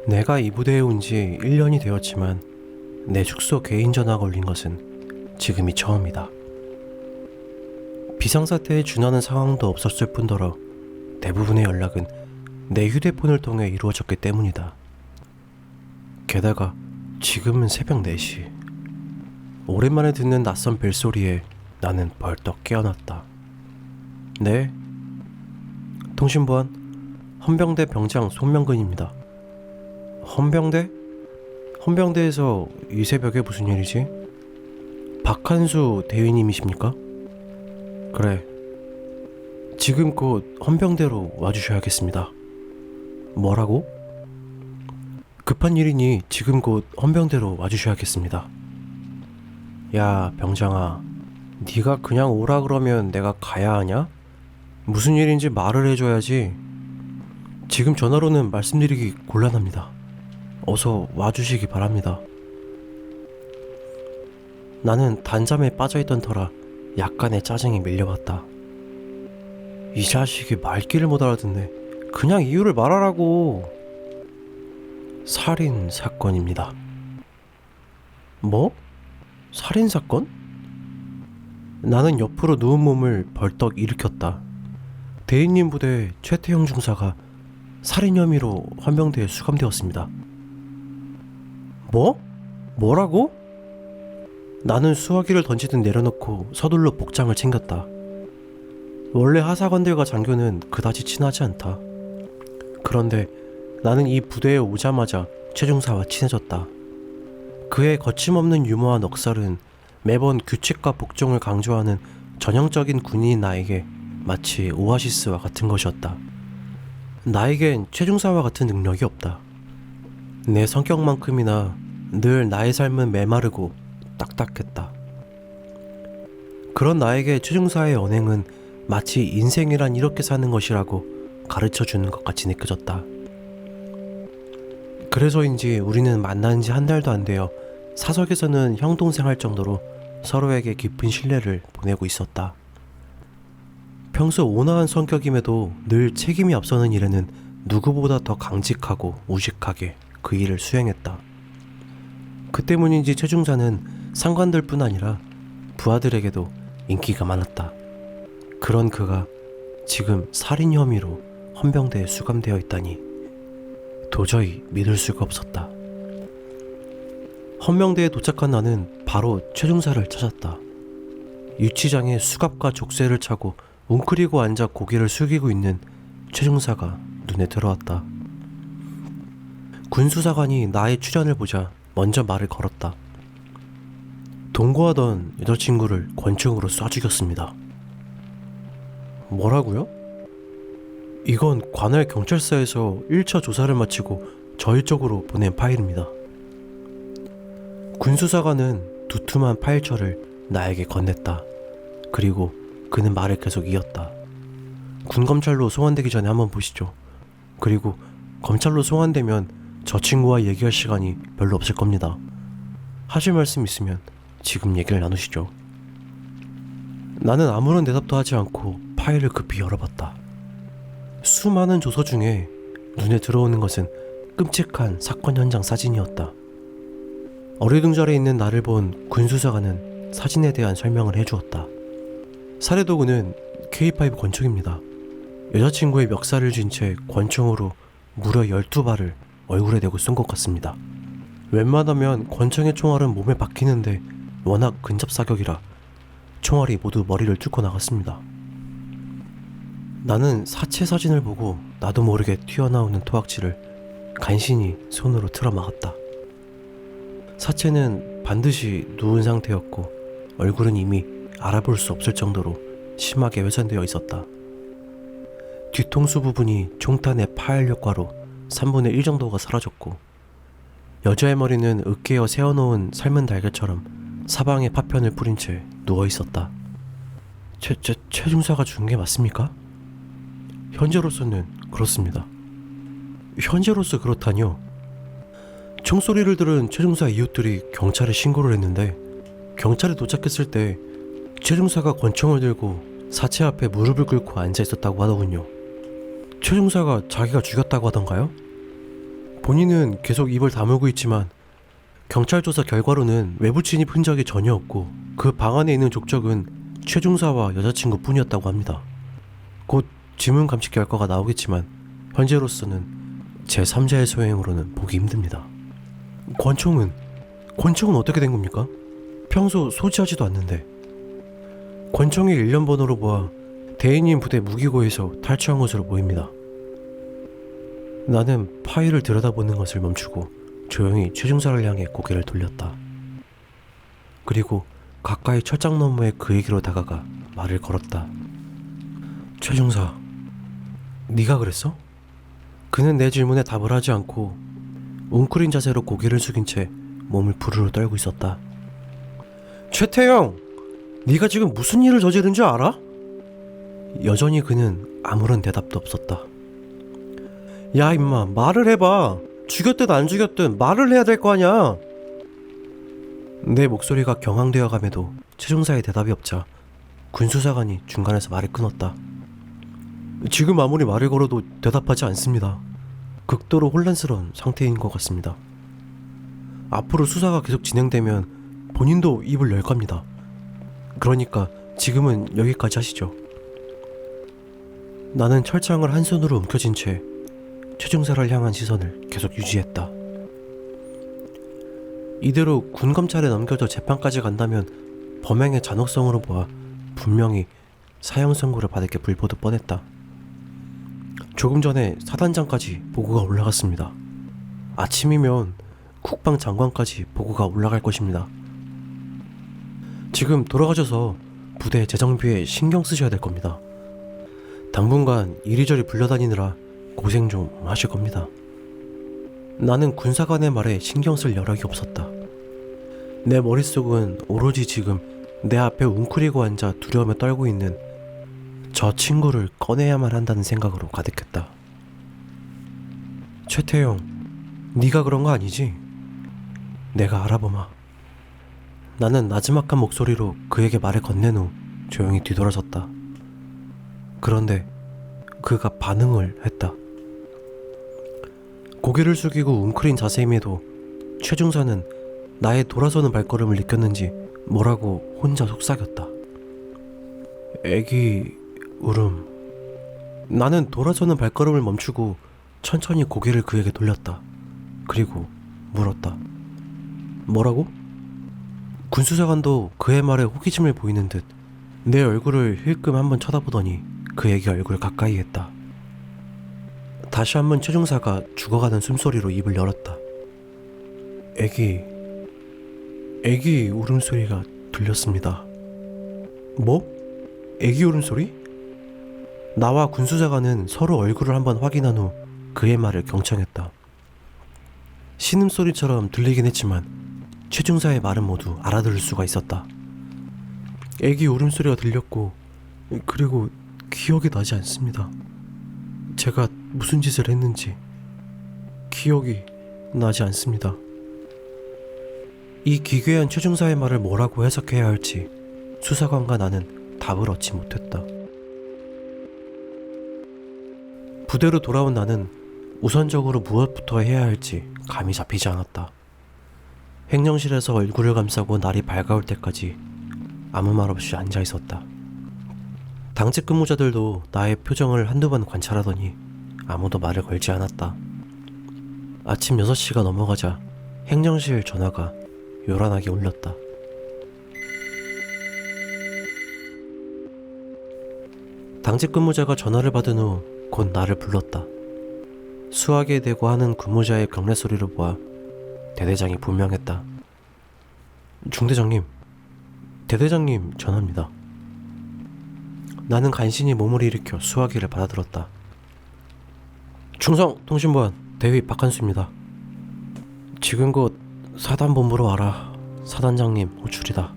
내가 이 부대에 온 지 1년이 되었지만 내 숙소 개인 전화 걸린 것은 지금이 처음이다. 비상사태에 준하는 상황도 없었을 뿐더러 대부분의 연락은 내 휴대폰을 통해 이루어졌기 때문이다. 게다가 지금은 새벽 4시. 오랜만에 듣는 낯선 벨소리에 나는 벌떡 깨어났다. 네? 통신보안 헌병대 병장 손명근입니다. 헌병대? 헌병대에서 이 새벽에 무슨 일이지? 박한수 대위님이십니까? 그래. 지금 곧 헌병대로 와주셔야겠습니다. 뭐라고? 급한 일이니 지금 곧 헌병대로 와주셔야겠습니다. 야, 병장아. 네가 그냥 오라 그러면 내가 가야 하냐? 무슨 일인지 말을 해줘야지. 지금 전화로는 말씀드리기 곤란합니다. 어서 와주시기 바랍니다. 나는 단잠에 빠져있던 터라 약간의 짜증이 밀려왔다. 이 자식이 말귀를 못 알아듣네. 그냥 이유를 말하라고. 살인사건입니다. 뭐? 살인사건? 나는 옆으로 누운 몸을 벌떡 일으켰다. 대인님 부대 최태형 중사가 살인 혐의로 헌병대에 수감되었습니다. 뭐? 뭐라고? 나는 수화기를 던지듯 내려놓고 서둘러 복장을 챙겼다. 원래 하사관들과 장교는 그다지 친하지 않다. 그런데 나는 이 부대에 오자마자 최 중사와 친해졌다. 그의 거침없는 유머와 넉살은 매번 규칙과 복종을 강조하는 전형적인 군인인 나에게 마치 오아시스와 같은 것이었다. 나에겐 최 중사와 같은 능력이 없다. 내 성격만큼이나 늘 나의 삶은 메마르고 딱딱했다. 그런 나에게 최 중사의 언행은 마치 인생이란 이렇게 사는 것이라고 가르쳐주는 것 같이 느껴졌다. 그래서인지 우리는 만난 지 한 달도 안 되어 사석에서는 형 동생 할 정도로 서로에게 깊은 신뢰를 보내고 있었다. 평소 온화한 성격임에도 늘 책임이 앞서는 일에는 누구보다 더 강직하고 우직하게 그 일을 수행했다. 그 때문인지 최 중사는 상관들뿐 아니라 부하들에게도 인기가 많았다. 그런 그가 지금 살인 혐의로 헌병대에 수감되어 있다니 도저히 믿을 수가 없었다. 헌병대에 도착한 나는 바로 최 중사를 찾았다. 유치장에 수갑과 족쇄를 차고 웅크리고 앉아 고개를 숙이고 있는 최 중사가 눈에 들어왔다. 군수사관이 나의 출연을 보자 먼저 말을 걸었다. 동거하던 여자친구를 권총으로 쏴 죽였습니다. 뭐라고요? 이건 관할 경찰서에서 1차 조사를 마치고 저희 쪽으로 보낸 파일입니다. 군수사관은 두툼한 파일처를 나에게 건넸다. 그리고 그는 말을 계속 이었다. 군검찰로 송환되기 전에 한번 보시죠. 그리고 검찰로 송환되면 저 친구와 얘기할 시간이 별로 없을 겁니다. 하실 말씀 있으면 지금 얘기를 나누시죠. 나는 아무런 대답도 하지 않고 파일을 급히 열어봤다. 수많은 조서 중에 눈에 들어오는 것은 끔찍한 사건 현장 사진이었다. 어리둥절해 있는 나를 본 군수사관은 사진에 대한 설명을 해주었다. 살해도구는 K5 권총입니다. 여자친구의 멱살을 쥔 채 권총으로 무려 12발을 얼굴에 대고 쏜 것 같습니다. 웬만하면 권총의 총알은 몸에 박히는데 워낙 근접사격이라 총알이 모두 머리를 뚫고 나갔습니다. 나는 사체 사진을 보고 나도 모르게 튀어나오는 토악질을 간신히 손으로 틀어막았다. 사체는 반드시 누운 상태였고 얼굴은 이미 알아볼 수 없을 정도로 심하게 훼손되어 있었다. 뒤통수 부분이 총탄의 파열 효과로 3분의 1 정도가 사라졌고 여자의 머리는 으깨어 세워놓은 삶은 달걀처럼 사방에 파편을 뿌린 채 누워있었다. 최 중사가 죽은 게 맞습니까? 현재로서는 그렇습니다. 현재로서 그렇다뇨? 총소리를 들은 최 중사 이웃들이 경찰에 신고를 했는데 경찰에 도착했을 때 최 중사가 권총을 들고 사체 앞에 무릎을 꿇고 앉아 있었다고 하더군요. 최 중사가 자기가 죽였다고 하던가요? 본인은 계속 입을 다물고 있지만 경찰 조사 결과로는 외부 침입 흔적이 전혀 없고 그 방 안에 있는 족적은 최 중사와 여자친구 뿐이었다고 합니다. 곧 지문 감식 결과가 나오겠지만 현재로서는 제3자의 소행으로는 보기 힘듭니다. 권총은 어떻게 된 겁니까? 평소 소지하지도 않는데. 권총의 일련 번호로 보아 대인님 부대 무기고에서 탈취한 것으로 보입니다. 나는 파일을 들여다보는 것을 멈추고 조용히 최 중사를 향해 고개를 돌렸다. 그리고 가까이 철장 너머의 그에게로 다가가 말을 걸었다. 최 중사, 네가 그랬어? 그는 내 질문에 답을 하지 않고 웅크린 자세로 고개를 숙인 채 몸을 부르르 떨고 있었다. 최태영! 네가 지금 무슨 일을 저지른 줄 알아? 여전히 그는 아무런 대답도 없었다. 야 임마, 말을 해봐. 죽였든 안 죽였든 말을 해야 될 거 아냐. 내 목소리가 경황되어 감에도 최중사의 대답이 없자 군수사관이 중간에서 말을 끊었다. 지금 아무리 말을 걸어도 대답하지 않습니다. 극도로 혼란스러운 상태인 것 같습니다. 앞으로 수사가 계속 진행되면 본인도 입을 열 겁니다. 그러니까 지금은 여기까지 하시죠. 나는 철창을 한 손으로 움켜쥔 채 최중사를 향한 시선을 계속 유지했다. 이대로 군검찰에 넘겨져 재판까지 간다면 범행의 잔혹성으로 보아 분명히 사형 선고를 받을 게 불보듯 뻔했다. 조금 전에 사단장까지 보고가 올라갔습니다. 아침이면 국방장관까지 보고가 올라갈 것입니다. 지금 돌아가셔서 부대 재정비에 신경 쓰셔야 될 겁니다. 당분간 이리저리 불려다니느라 고생 좀 하실 겁니다. 나는 군사관의 말에 신경 쓸 여력이 없었다. 내 머릿속은 오로지 지금 내 앞에 웅크리고 앉아 두려움에 떨고 있는 저 친구를 꺼내야만 한다는 생각으로 가득했다. 최태영, 네가 그런 거 아니지? 내가 알아보마. 나는 나지막한 목소리로 그에게 말을 건넨 후 조용히 뒤돌아섰다. 그런데 그가 반응을 했다. 고개를 숙이고 웅크린 자세임에도 최 중사는 나의 돌아서는 발걸음을 느꼈는지 뭐라고 혼자 속삭였다. 애기 울음. 나는 돌아서는 발걸음을 멈추고 천천히 고개를 그에게 돌렸다. 그리고 물었다. 뭐라고? 군수사관도 그의 말에 호기심을 보이는 듯 내 얼굴을 힐끔 한번 쳐다보더니 그에게 얼굴을 가까이 했다. 다시 한번 최 중사가 죽어가는 숨소리로 입을 열었다. 애기 울음소리가 들렸습니다. 뭐? 애기 울음소리? 나와 군수사관은 서로 얼굴을 한번 확인한 후 그의 말을 경청했다. 신음소리처럼 들리긴 했지만 최 중사의 말은 모두 알아들을 수가 있었다. 애기 울음소리가 들렸고 그리고 기억이 나지 않습니다. 제가 무슨 짓을 했는지 기억이 나지 않습니다. 이 기괴한 최 중사의 말을 뭐라고 해석해야 할지 수사관과 나는 답을 얻지 못했다. 부대로 돌아온 나는 우선적으로 무엇부터 해야 할지 감이 잡히지 않았다. 행정실에서 얼굴을 감싸고 날이 밝아올 때까지 아무 말 없이 앉아 있었다. 당직 근무자들도 나의 표정을 한두 번 관찰하더니 아무도 말을 걸지 않았다. 아침 6시가 넘어가자 행정실 전화가 요란하게 울렸다. 당직 근무자가 전화를 받은 후 곧 나를 불렀다. 수화기에 대고 하는 근무자의 경례 소리를 보아 대대장이 분명했다. 중대장님, 대대장님 전화입니다. 나는 간신히 몸을 일으켜 수화기를 받아들었다. 충성 통신보안 대위 박한수입니다. 지금 곧 사단본부로 와라. 사단장님 호출이다.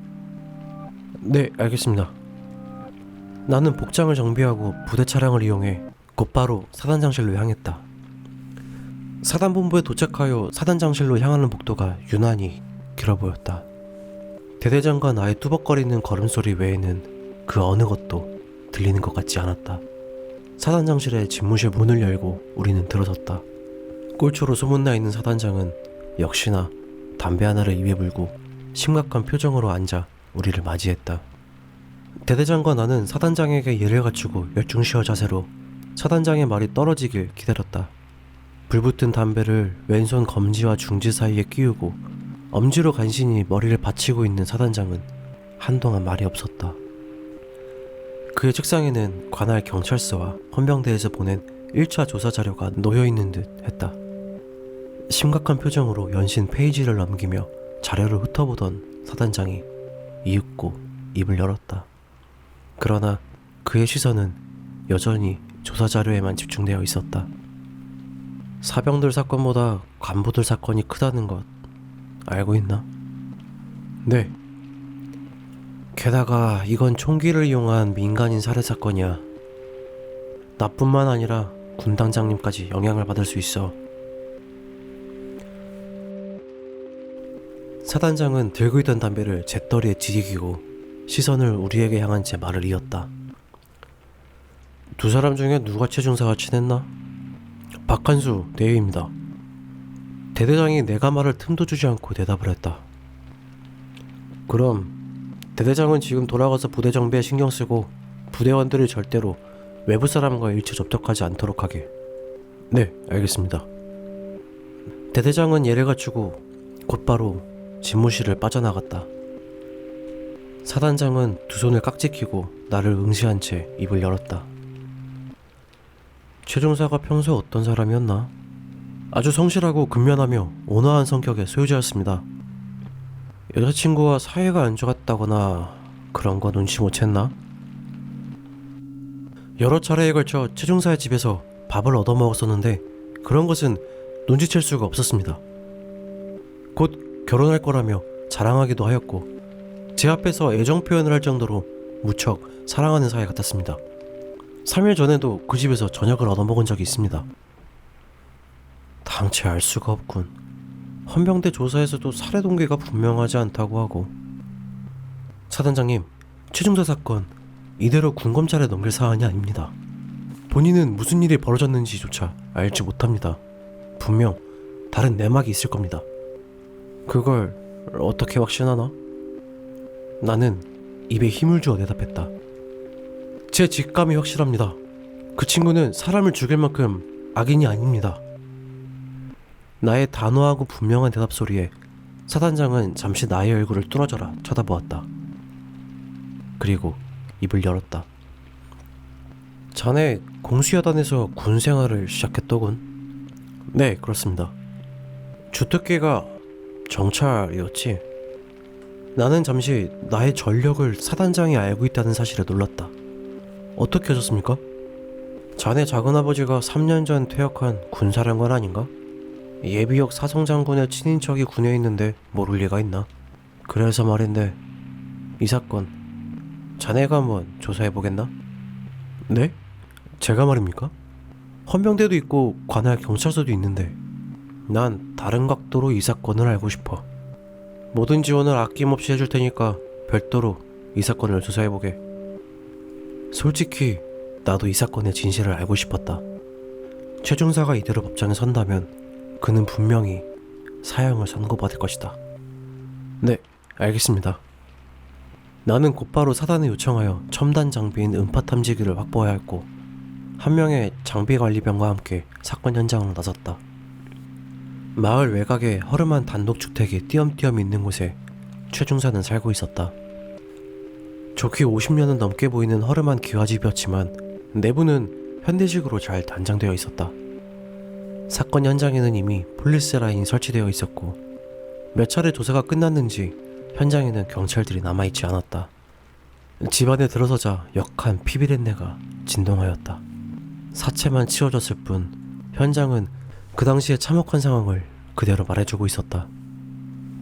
네, 알겠습니다. 나는 복장을 정비하고 부대 차량을 이용해 곧바로 사단장실로 향했다. 사단본부에 도착하여 사단장실로 향하는 복도가 유난히 길어 보였다. 대대장과 나의 뚜벅거리는 걸음소리 외에는 그 어느 것도 들리는 것 같지 않았다. 사단장실의 집무실 문을 열고 우리는 들어섰다. 꼴초로 소문나 있는 사단장은 역시나 담배 하나를 입에 물고 심각한 표정으로 앉아 우리를 맞이했다. 대대장과 나는 사단장에게 예를 갖추고 열중시어 자세로 사단장의 말이 떨어지길 기다렸다. 불붙은 담배를 왼손 검지와 중지 사이에 끼우고 엄지로 간신히 머리를 받치고 있는 사단장은 한동안 말이 없었다. 그의 책상에는 관할 경찰서와 헌병대에서 보낸 1차 조사 자료가 놓여있는 듯 했다. 심각한 표정으로 연신 페이지를 넘기며 자료를 훑어보던 사단장이 이윽고 입을 열었다. 그러나 그의 시선은 여전히 조사 자료에만 집중되어 있었다. 사병들 사건보다 간부들 사건이 크다는 것 알고 있나? 네. 게다가 이건 총기를 이용한 민간인 살해 사건이야. 나뿐만 아니라 군단장님까지 영향을 받을 수 있어. 사단장은 들고 있던 담배를 재떨이에 지지기고 시선을 우리에게 향한 채 말을 이었다. 두 사람 중에 누가 최중사와 친했나? 박한수 대위입니다. 대대장이 내가 말할 틈도 주지 않고 대답을 했다. 그럼 대대장은 지금 돌아가서 부대 정비에 신경 쓰고 부대원들이 절대로 외부 사람과 일체 접촉하지 않도록 하게. 네, 알겠습니다. 대대장은 예를 갖추고 곧바로 집무실을 빠져나갔다. 사단장은 두 손을 깍지 끼고 나를 응시한 채 입을 열었다. 최중사가 평소 어떤 사람이었나? 아주 성실하고 근면하며 온화한 성격의 소유자였습니다. 여자친구와 사이가 안 좋았다거나 그런 거 눈치 못 챘나? 여러 차례에 걸쳐 최중사의 집에서 밥을 얻어먹었었는데 그런 것은 눈치챌 수가 없었습니다. 곧 결혼할 거라며 자랑하기도 하였고 제 앞에서 애정 표현을 할 정도로 무척 사랑하는 사이 같았습니다. 3일 전에도 그 집에서 저녁을 얻어먹은 적이 있습니다. 당최 알 수가 없군. 헌병대 조사에서도 살해 동기가 분명하지 않다고 하고. 사단장님, 최중사 사건 이대로 군검찰에 넘길 사안이 아닙니다. 본인은 무슨 일이 벌어졌는지조차 알지 못합니다. 분명 다른 내막이 있을 겁니다. 그걸 어떻게 확신하나? 나는 입에 힘을 주어 대답했다. 제 직감이 확실합니다. 그 친구는 사람을 죽일 만큼 악인이 아닙니다. 나의 단호하고 분명한 대답 소리에 사단장은 잠시 나의 얼굴을 뚫어져라 쳐다보았다. 그리고 입을 열었다. 자네 공수여단에서 군생활을 시작했더군. 네, 그렇습니다. 주특기가 정찰이었지. 나는 잠시 나의 전력을 사단장이 알고 있다는 사실에 놀랐다. 어떻게 하셨습니까? 자네 작은아버지가 3년 전 퇴역한 군사령관 아닌가? 예비역 사성장군의 친인척이 군에 있는데 모를 리가 있나? 그래서 말인데 이 사건 자네가 한번 조사해보겠나? 네? 제가 말입니까? 헌병대도 있고 관할 경찰서도 있는데 난 다른 각도로 이 사건을 알고 싶어. 모든 지원을 아낌없이 해줄 테니까 별도로 이 사건을 조사해보게. 솔직히 나도 이 사건의 진실을 알고 싶었다. 최중사가 이대로 법정에 선다면 그는 분명히 사형을 선고받을 것이다. 네, 알겠습니다. 나는 곧바로 사단에 요청하여 첨단 장비인 음파 탐지기를 확보해야 했고 한 명의 장비관리병과 함께 사건 현장으로 나섰다. 마을 외곽에 허름한 단독주택이 띄엄띄엄 있는 곳에 최중사는 살고 있었다. 좋게 50년은 넘게 보이는 허름한 기와집이었지만 내부는 현대식으로 잘 단장되어 있었다. 사건 현장에는 이미 폴리스 라인이 설치되어 있었고 몇 차례 조사가 끝났는지 현장에는 경찰들이 남아있지 않았다. 집안에 들어서자 역한 피비린내가 진동하였다. 사체만 치워졌을 뿐 현장은 그 당시의 참혹한 상황을 그대로 말해주고 있었다.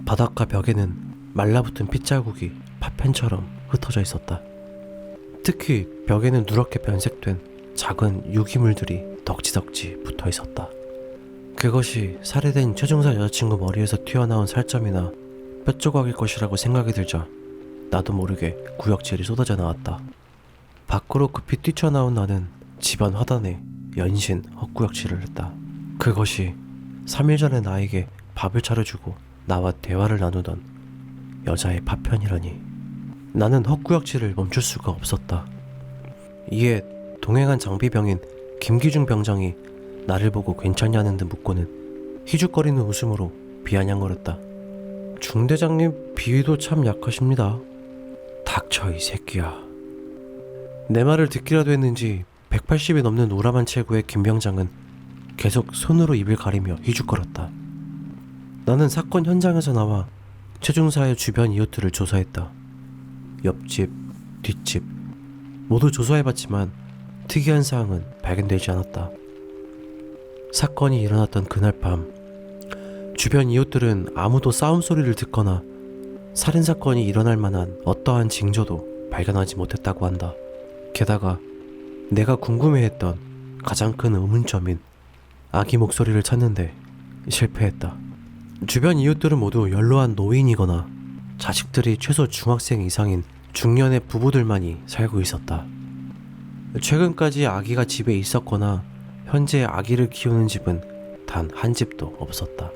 바닥과 벽에는 말라붙은 핏자국이 파편처럼 흩어져 있었다. 특히 벽에는 누렇게 변색된 작은 유기물들이 덕지덕지 붙어 있었다. 그것이 살해된 최중사 여자친구 머리에서 튀어나온 살점이나 뼈조각일 것이라고 생각이 들자 나도 모르게 구역질이 쏟아져 나왔다. 밖으로 급히 뛰쳐나온 나는 집안 화단에 연신 헛구역질을 했다. 그것이 3일 전에 나에게 밥을 차려주고 나와 대화를 나누던 여자의 파편이라니. 나는 헛구역질을 멈출 수가 없었다. 이에 동행한 장비병인 김기중 병장이 나를 보고 괜찮냐는 듯 묻고는 희죽거리는 웃음으로 비아냥거렸다. 중대장님 비위도 참 약하십니다. 닥쳐 이 새끼야. 내 말을 듣기라도 했는지 180이 넘는 우람한 체구의 김 병장은 계속 손으로 입을 가리며 희죽거렸다. 나는 사건 현장에서 나와 최중사의 주변 이웃들을 조사했다. 옆집, 뒷집 모두 조사해봤지만 특이한 사항은 발견되지 않았다. 사건이 일어났던 그날 밤 주변 이웃들은 아무도 싸움 소리를 듣거나 살인사건이 일어날 만한 어떠한 징조도 발견하지 못했다고 한다. 게다가 내가 궁금해했던 가장 큰 의문점인 아기 목소리를 찾는데 실패했다. 주변 이웃들은 모두 연로한 노인이거나 자식들이 최소 중학생 이상인 중년의 부부들만이 살고 있었다. 최근까지 아기가 집에 있었거나 현재 아기를 키우는 집은 단 한 집도 없었다.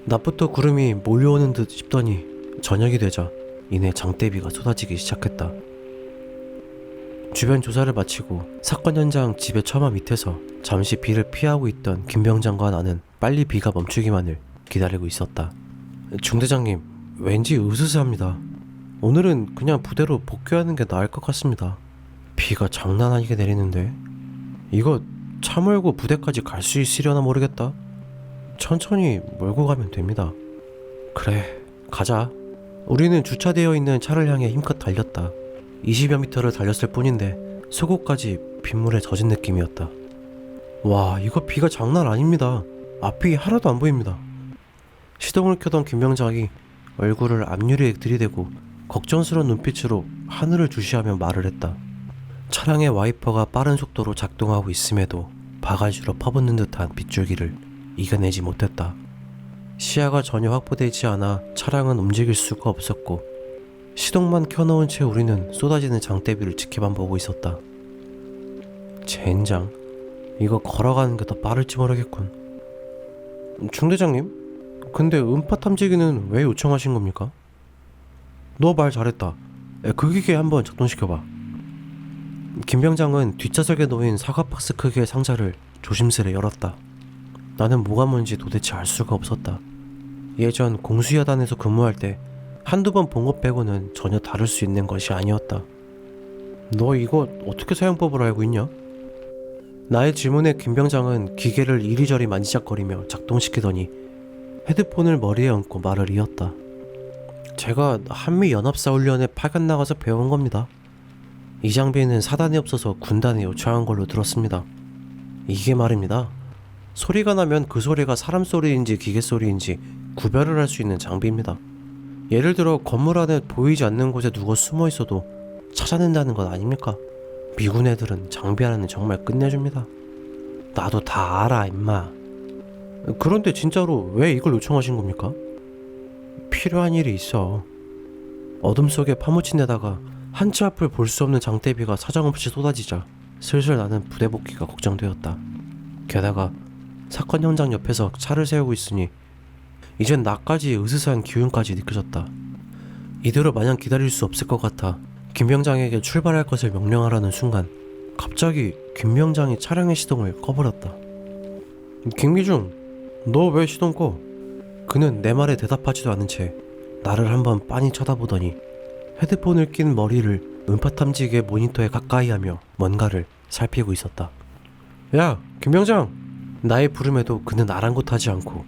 낮부터 구름이 몰려오는 듯 싶더니 저녁이 되자 이내 장대비가 쏟아지기 시작했다. 주변 조사를 마치고 사건 현장 집의 처마 밑에서 잠시 비를 피하고 있던 김 병장과 나는 빨리 비가 멈추기만을 기다리고 있었다. 중대장님, 왠지 으스스합니다. 오늘은 그냥 부대로 복귀하는 게 나을 것 같습니다. 비가 장난 아니게 내리는데 이거 차 몰고 부대까지 갈 수 있으려나 모르겠다. 천천히 몰고 가면 됩니다. 그래, 가자. 우리는 주차되어 있는 차를 향해 힘껏 달렸다. 20여 미터를 달렸을 뿐인데 속옷까지 빗물에 젖은 느낌이었다. 와, 이거 비가 장난 아닙니다. 앞이 하나도 안 보입니다. 시동을 켜던 김 병장이 얼굴을 앞유리에 들이대고 걱정스러운 눈빛으로 하늘을 주시하며 말을 했다. 차량의 와이퍼가 빠른 속도로 작동하고 있음에도 바가지로 퍼붓는 듯한 빗줄기를 이겨내지 못했다. 시야가 전혀 확보되지 않아 차량은 움직일 수가 없었고 시동만 켜놓은 채 우리는 쏟아지는 장대비를 지켜만 보고 있었다. 젠장, 이거 걸어가는 게 더 빠를지 모르겠군. 중대장님, 근데 음파 탐지기는 왜 요청하신 겁니까? 너 말 잘했다. 그 기계 한번 작동시켜봐. 김 병장은 뒷좌석에 놓인 사과 박스 크기의 상자를 조심스레 열었다. 나는 뭐가 뭔지 도대체 알 수가 없었다. 예전 공수여단에서 근무할 때 한두 번 본 것 빼고는 전혀 다를 수 있는 것이 아니었다. 너 이거 어떻게 사용법을 알고 있냐? 나의 질문에 김 병장은 기계를 이리저리 만지작거리며 작동시키더니 헤드폰을 머리에 얹고 말을 이었다. 제가 한미연합사훈련에 파견 나가서 배운 겁니다. 이 장비는 사단이 없어서 군단에 요청한 걸로 들었습니다. 이게 말입니다. 소리가 나면 그 소리가 사람 소리인지 기계 소리인지 구별을 할 수 있는 장비입니다. 예를 들어 건물 안에 보이지 않는 곳에 누가 숨어 있어도 찾아낸다는 것 아닙니까? 미군 애들은 장비 하나는 정말 끝내줍니다. 나도 다 알아 임마. 그런데 진짜로 왜 이걸 요청하신 겁니까? 필요한 일이 있어. 어둠 속에 파묻힌 데다가 한치 앞을 볼 수 없는 장대비가 사정없이 쏟아지자 슬슬 나는 부대 복귀가 걱정되었다. 게다가 사건 현장 옆에서 차를 세우고 있으니 이젠 나까지 으스스한 기운까지 느껴졌다. 이대로 마냥 기다릴 수 없을 것 같아 김 병장에게 출발할 것을 명령하라는 순간 갑자기 김 병장이 차량의 시동을 꺼버렸다. 김기중, 너 왜 시동 꺼? 그는 내 말에 대답하지도 않은 채 나를 한번 빤히 쳐다보더니 헤드폰을 낀 머리를 음파 탐지기의 모니터에 가까이 하며 뭔가를 살피고 있었다. 야, 김 병장! 나의 부름에도 그는 아랑곳하지 않고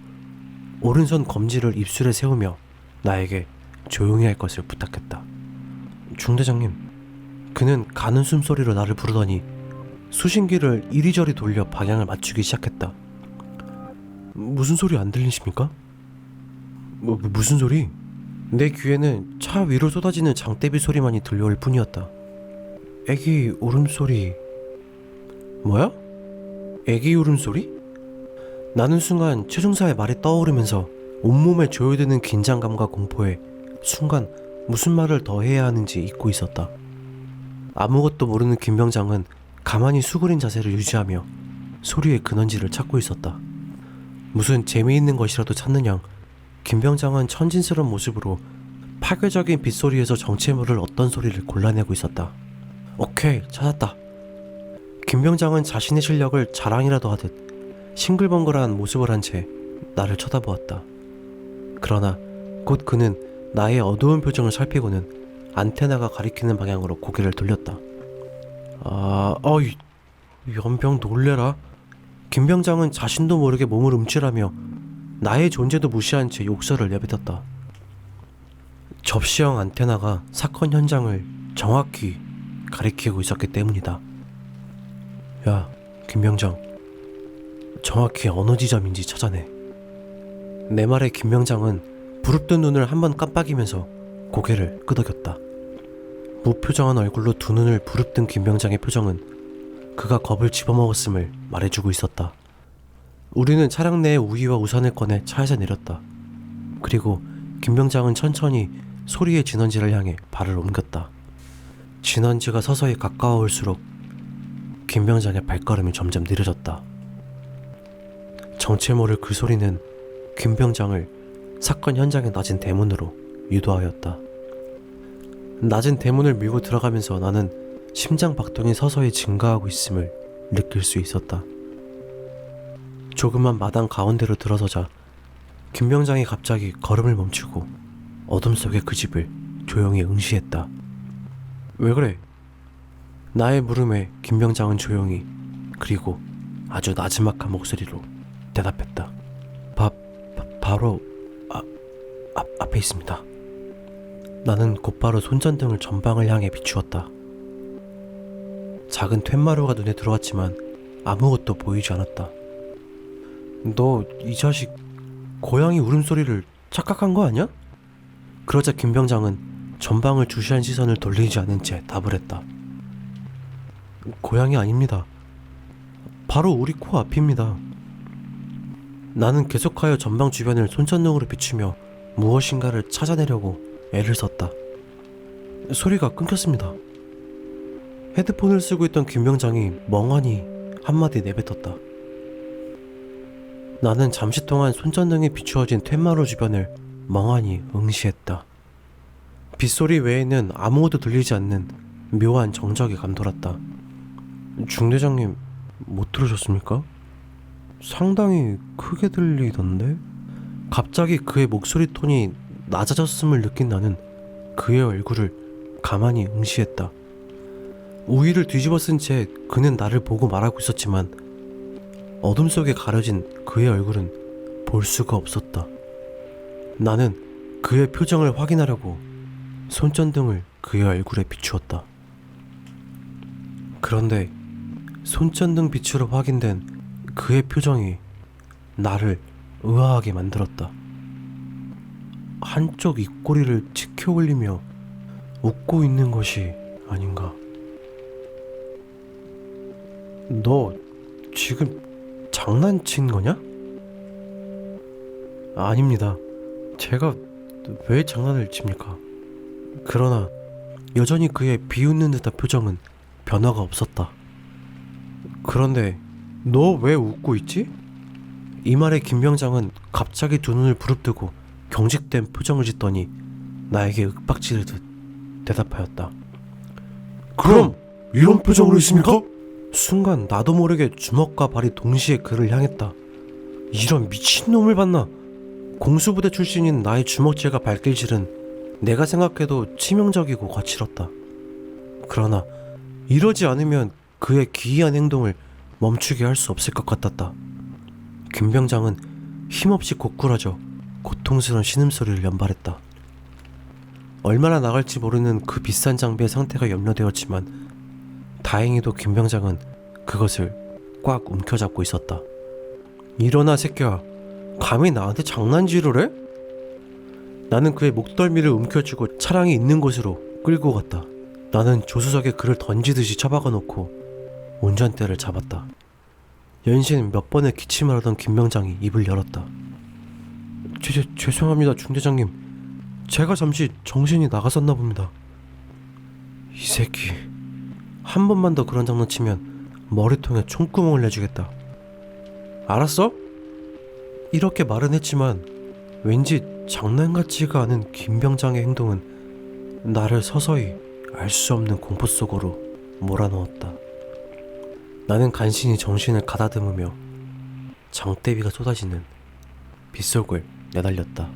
오른손 검지를 입술에 세우며 나에게 조용히 할 것을 부탁했다. 중대장님, 그는 가는 숨소리로 나를 부르더니 수신기를 이리저리 돌려 방향을 맞추기 시작했다. 무슨 소리 안 들리십니까? 무슨 소리? 내 귀에는 차 위로 쏟아지는 장대비 소리만이 들려올 뿐이었다. 애기 울음소리. 뭐야? 애기 울음소리? 나는 순간 최중사의 말이 떠오르면서 온몸에 조여드는 긴장감과 공포에 순간 무슨 말을 더 해야 하는지 잊고 있었다. 아무것도 모르는 김 병장은 가만히 수그린 자세를 유지하며 소리의 근원지를 찾고 있었다. 무슨 재미있는 것이라도 찾는 양 김병장은 천진스러운 모습으로 파괴적인 빗소리에서 정체에 모를 어떤 소리를 골라내고 있었다. 오케이, 찾았다. 김병장은 자신의 실력을 자랑이라도 하듯 싱글벙글한 모습을 한 채 나를 쳐다보았다. 그러나 곧 그는 나의 어두운 표정을 살피고는 안테나가 가리키는 방향으로 고개를 돌렸다. 어이, 연병 놀래라. 김병장은 자신도 모르게 몸을 움찔하며 나의 존재도 무시한 채 욕설을 내뱉었다. 접시형 안테나가 사건 현장을 정확히 가리키고 있었기 때문이다. 야, 김병장, 정확히 어느 지점인지 찾아내. 내 말에 김병장은 부릅뜬 눈을 한번 깜빡이면서 고개를 끄덕였다. 무표정한 얼굴로 두 눈을 부릅뜬 김병장의 표정은 그가 겁을 집어먹었음을 말해주고 있었다. 우리는 차량 내에 우위와 우산을 꺼내 차에서 내렸다. 그리고 김병장은 천천히 소리의 진원지를 향해 발을 옮겼다. 진원지가 서서히 가까워올수록 김병장의 발걸음이 점점 느려졌다. 정체 모를 그 소리는 김병장을 사건 현장의 낮은 대문으로 유도하였다. 낮은 대문을 밀고 들어가면서 나는 심장 박동이 서서히 증가하고 있음을 느낄 수 있었다. 조그만 마당 가운데로 들어서자 김병장이 갑자기 걸음을 멈추고 어둠 속의 그 집을 조용히 응시했다. 왜 그래? 나의 물음에 김병장은 조용히 그리고 아주 나지막한 목소리로 대답했다. 바로 앞에 있습니다. 나는 곧바로 손전등을 전방을 향해 비추었다. 작은 툇마루가 눈에 들어왔지만 아무것도 보이지 않았다. 너 이 자식 고양이 울음소리를 착각한 거 아니야? 그러자 김병장은 전방을 주시한 시선을 돌리지 않은 채 답을 했다. 고양이 아닙니다. 바로 우리 코 앞입니다. 나는 계속하여 전방 주변을 손전등으로 비추며 무엇인가를 찾아내려고 애를 썼다. 소리가 끊겼습니다. 헤드폰을 쓰고 있던 김병장이 멍하니 한마디 내뱉었다. 나는 잠시 동안 손전등에 비추어진 툇마루 주변을 멍하니 응시했다. 빗소리 외에는 아무것도 들리지 않는 묘한 정적이 감돌았다. 중대장님, 못 들으셨습니까? 상당히 크게 들리던데? 갑자기 그의 목소리 톤이 낮아졌음을 느낀 나는 그의 얼굴을 가만히 응시했다. 우위를 뒤집어 쓴 채 그는 나를 보고 말하고 있었지만 어둠 속에 가려진 그의 얼굴은 볼 수가 없었다. 나는 그의 표정을 확인하려고 손전등을 그의 얼굴에 비추었다. 그런데 손전등 빛으로 확인된 그의 표정이 나를 의아하게 만들었다. 한쪽 입꼬리를 치켜 올리며 웃고 있는 것이 아닌가. 너 지금 장난친 거냐? 아닙니다. 제가 왜 장난을 칩니까? 그러나 여전히 그의 비웃는 듯한 표정은 변화가 없었다. 그런데 너 왜 웃고 있지? 이 말에 김병장은 갑자기 두 눈을 부릅뜨고 경직된 표정을 짓더니 나에게 윽박지르듯 대답하였다. 그럼 이런 표정으로 있습니까? 순간 나도 모르게 주먹과 발이 동시에 그를 향했다. 이런 미친놈을 봤나? 공수부대 출신인 나의 주먹질과 발길질은 내가 생각해도 치명적이고 거칠었다. 그러나 이러지 않으면 그의 기이한 행동을 멈추게 할 수 없을 것 같았다. 김병장은 힘없이 고꾸라져 고통스러운 신음소리를 연발했다. 얼마나 나갈지 모르는 그 비싼 장비의 상태가 염려되었지만 다행히도 김병장은 그것을 꽉 움켜잡고 있었다. 일어나 새끼야. 감히 나한테 장난질을 해? 나는 그의 목덜미를 움켜쥐고 차량이 있는 곳으로 끌고 갔다. 나는 조수석에 그를 던지듯이 처박아 놓고 운전대를 잡았다. 연신 몇 번의 기침을 하던 김병장이 입을 열었다. 죄송합니다, 중대장님. 제가 잠시 정신이 나갔었나 봅니다. 이 새끼, 한 번만 더 그런 장난치면 머리통에 총구멍을 내주겠다. 알았어? 이렇게 말은 했지만 왠지 장난 같지가 않은 김병장의 행동은 나를 서서히 알 수 없는 공포 속으로 몰아넣었다. 나는 간신히 정신을 가다듬으며 장대비가 쏟아지는 빗속을 내달렸다.